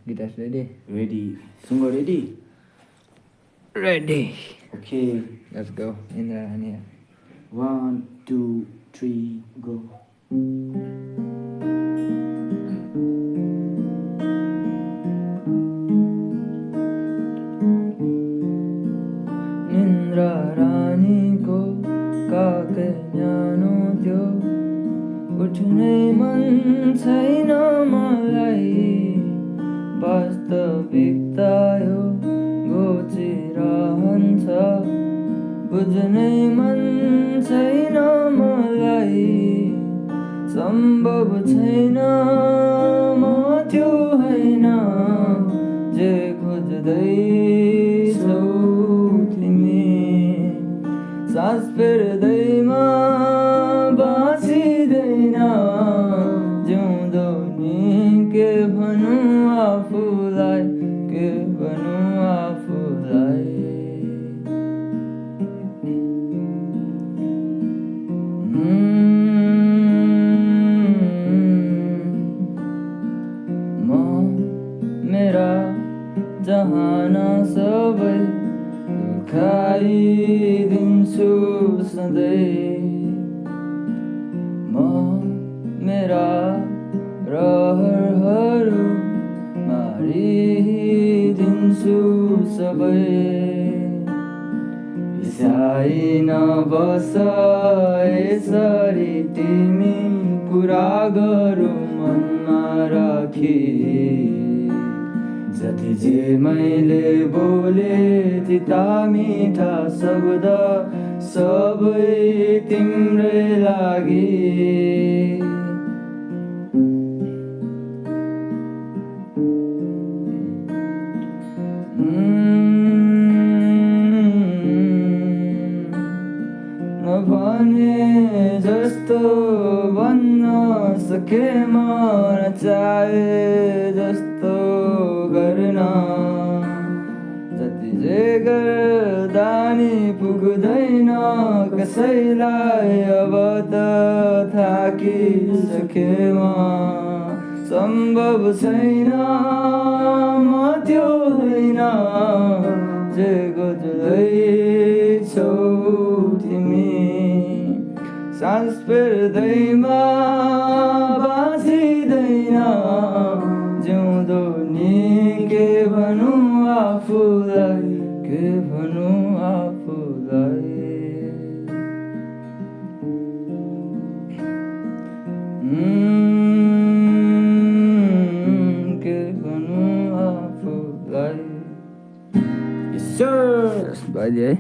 Guitar ready? Ready. Sungo ready? Ready. Okay. Let's go. Indra and here. 1, 2, 3, go. निन्द्रा रानीको काकै न्यानो त्यो उठ्नै मन छैन मलाई वास्तविकता यो घोचिरहन्छ बुझ्नै मन छैन मलाई सम्भव छैन म त्यो होइन जे खोज्दैछौ तिमी सास फेर्दैमा बाँचिँदैन जिउँदो नि के भनौँ आफूलाई के भनौँ आफूलाई म मेरा जहाना सबै खाइदिन्छु सधैँ म मेरा रहरहरू मारिदिन्छु सबै बिसाइ नबस यसरी तिमी कुरा गरौँ मनमा राखी जति जे मैले बोले तिता मिठा शब्द सबै तिम्रै लागि नभने जस्तो भन्न सके म नचाहे जस्तो गर्न जति जे गर्दा नि पुग्दैन कसैलाई अब त थाकिसके म सम्भव छैन म त्यो होइन जे खोज्दैछौ तिमी सास फेर्दैमा बाँचिँदैन जिउँदो नि के भनौँ आफूलाई के भनौँ आफूलाई के भनौँ आफूलाई Yes sir. Bye.